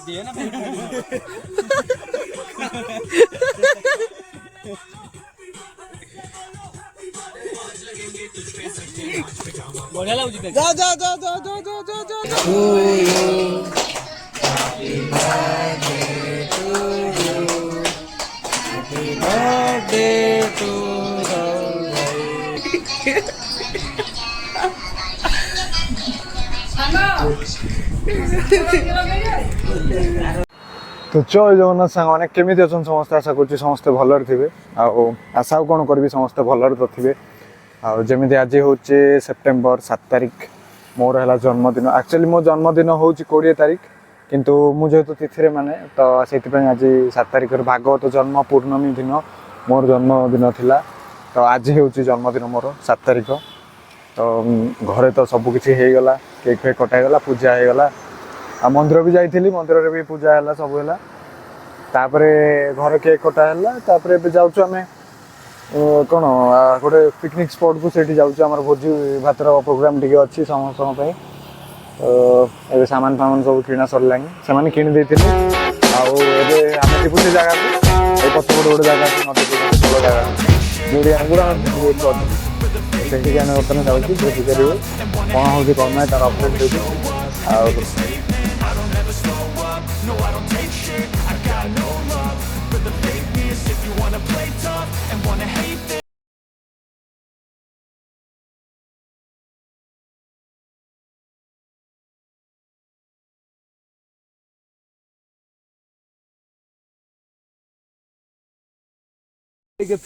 दिए ना बढ़िया लाଗୁଛି जा जा जा जा जा जा जा जा to you happy birthday to तो जय जगन्नाथ सांग मैंने केमी अच्छा समस्ते आशा कर समस्ते भलर थे आशा कौन करी समस्ते भलर तो थे आमि आज हूँ सेप्टेम्बर 7 तारिख मोर है जन्मदिन एक्चुअली मो जन्मदिन हूँ 20 तारिख किंतु मुझे तिथि माने तो से आज 7 तारिख भागवत जन्म पूर्णमी दिन मोर जन्मदिन थिला तो आज हूँ जन्मदिन मोर 7 तारिख तो घरे तो सबकि होगला केक फेक कटागला पूजा होगला आ मंदिर भी जाइली मंदिर रे भी पूजा है सब है तापर घर केक कटा है तापर जाऊँ आम कौन गोटे पिकनिक स्पॉट को से जाऊँ भोजी भातर प्रोग्राम टी अच्छी समस्त ये सामान फामान सब किना सरला से किणी आम जीवु से जगह पछपट गोटे जगह नदी भल जगह जो से बर्तमान जाऊँ भोजी कर कौन हूँ कौन ना तार अपडेट देती No, I don't take shit. I got no love for the fakeness. If you wanna play tough and wanna hate this.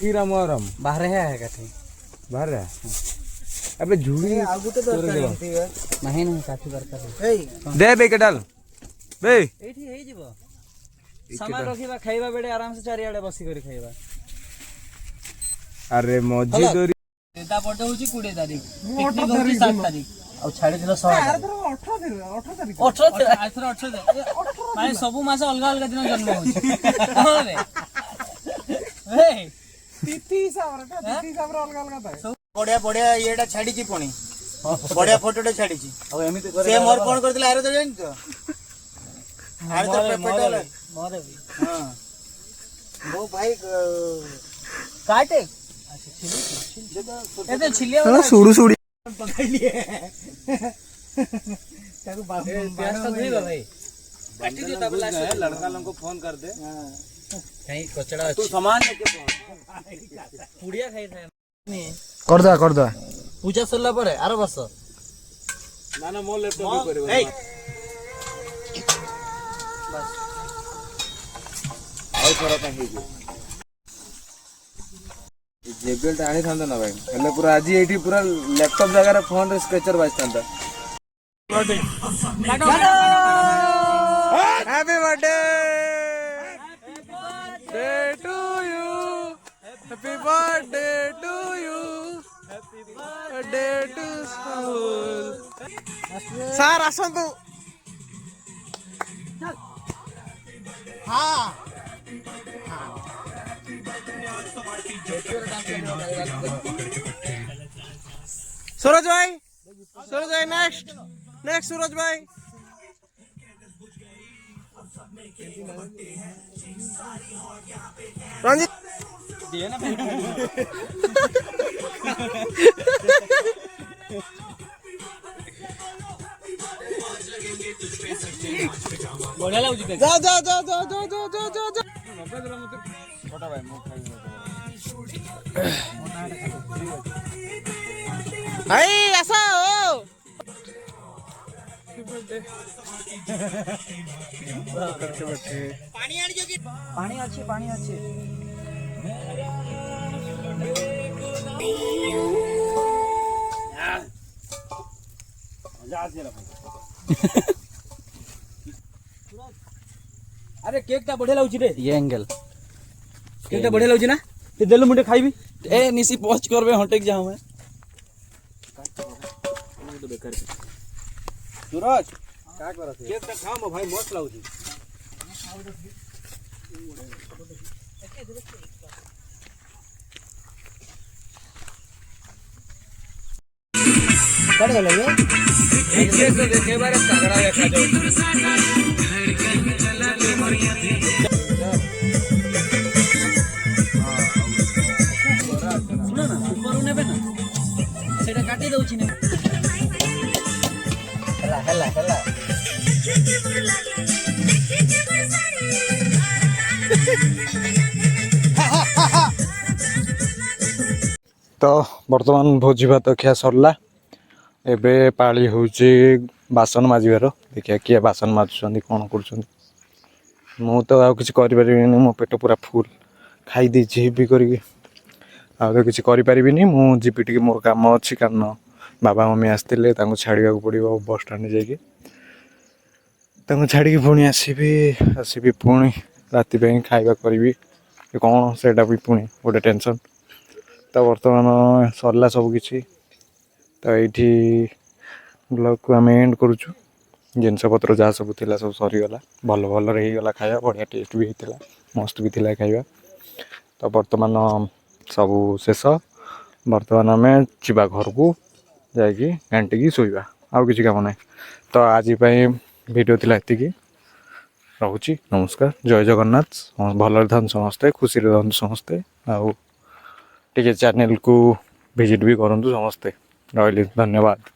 फिर हम बाहर है कथी बाहर है अबे झूठी आगु तो नहीं नहीं काफी दरकार दे बेके डाल बे एठी हे जीवो सामान रखिबा खाइबा बेडे आराम से चारियाडे बसी करी खाइबा अरे मौजी दोरी एटा बर्थडे होची 20 तारिख पिकनिक होची 7 तारिख और छाड़ी दिलो 18 तारिख 18 माने सब मास अलग अलग दिन जन्म होची रे ए तिथि हिसाब रे अलग अलग था बढ़िया बढ़िया येटा छाड़ी छी पणी बढ़िया फोटोटे छाड़ी छी अब एमिति करे से मोर फोन करथिला आरो तो जानि तो आरो तो पेटल मोरे भी हां वो भाई काटे अच्छा छिली ए तो छिलिया वाला सुडू सुडी पकड़ लिए ताको बाप प्यास तो नहीं भाई काटी दियो तब लास्ट लड़का लोग को फोन कर दे हां कहीं कचड़ा तू सामान लेके पुड़िया खाई था कर दा पूजा सरला परे आरो बस ना ना मोर लैपटॉप भी करबो ए बस और थोड़ा पे हे जेबेल आनी था ना भाई हेले पूरा आज एठी पूरा लैपटॉप जगह रे फोन रे स्केचर बाजता था happy birthday to you happy birthday to you happy birthday to school sir आसंतु हां सूरज भाई नेक्स्ट सूरज भाई रंजित दिए ना बढ़िया लाଗୁଛି जा जा जा जा जा जा जा जा जा छोटा भाई मु खाई भाई ऐसा हो पानी आनी जो कि पानी अच्छे अरे केक ता बढ़िया लाଗୁଛି रे ये एंगल केक ता बढ़िया लाଗୁଛି ना ते देलु मुंडे खाइबी ए निसी पहुंच करबे हटेक जाऊ मैं तो बेकार सूरज का करत केक ता खा मो भाई मस्त लाଗୁଛି कट गले ये केक तो देखे बारे तगड़ा देखा जाऊ ତ ବର୍ତ୍ତମାନ ଭୋଜି ଭାତ ଖିଆ ସରିଲା। ଏବେ ପାଳି ହେଉଛି ବାସନ ମାଜିବାର। ଦେଖିବା କିଏ ବାସନ ମାଜୁଛନ୍ତି କ'ଣ କରୁଛନ୍ତି। ମୁଁ ତ ଆଉ କିଛି କରିପାରିବିନି, ମୋ ପେଟ ପୁରା ଫୁଲ୍ ଖାଇ ଦେଇଛି ହେଭି କରିକି। ଆଉ ତ କିଛି କରିପାରିବିନି, ମୁଁ ଯିବି ଟିକେ, ମୋର କାମ ଅଛି। କାରଣ ବାବା ମମି ଆସିଥିଲେ, ତାଙ୍କୁ ଛାଡ଼ିବାକୁ ପଡ଼ିବ ବସ୍ଷ୍ଟାଣ୍ଡ ଯାଇକି। ତାଙ୍କୁ ଛାଡ଼ିକି ପୁଣି ଆସିବି ପୁଣି ରାତି ପାଇଁ ଖାଇବା କରିବି କ'ଣ, ସେଇଟା ବି ପୁଣି ଗୋଟେ ଟେନସନ୍। ତ ବର୍ତ୍ତମାନ ସରିଲା ସବୁକିଛି। ତ ଏଇଠି ବ୍ଲଗ୍କୁ ଆମେ ଏଣ୍ଡ କରୁଛୁ। ଜିନିଷପତ୍ର ଯାହା ସବୁ ଥିଲା ସବୁ ସରିଗଲା, ଭଲରେ ହେଇଗଲା ଖାଇବା, ବଢ଼ିଆ ଟେଷ୍ଟ ବି ହେଇଥିଲା, ମସ୍ତ ବି ଥିଲା ଖାଇବା। ତ ବର୍ତ୍ତମାନ ସବୁ ଶେଷ। ବର୍ତ୍ତମାନ ଆମେ ଯିବା ଘରକୁ, ଯାଇକି ଘାଣ୍ଟିକି ଶୋଇବା, ଆଉ କିଛି କାମ ନାହିଁ। ତ ଆଜି ପାଇଁ ଭିଡ଼ିଓ ଥିଲା ଏତିକି। ରହୁଛି, ନମସ୍କାର, ଜୟ ଜଗନ୍ନାଥ। ଭଲରେ ଥାନ୍ତୁ ସମସ୍ତେ, ଖୁସିରେ ରୁହନ୍ତୁ ସମସ୍ତେ। ଆଉ ଟିକେ ଚ୍ୟାନେଲକୁ ଭିଜିଟ୍ ବି କରନ୍ତୁ ସମସ୍ତେ। ରହିଲି, ଧନ୍ୟବାଦ।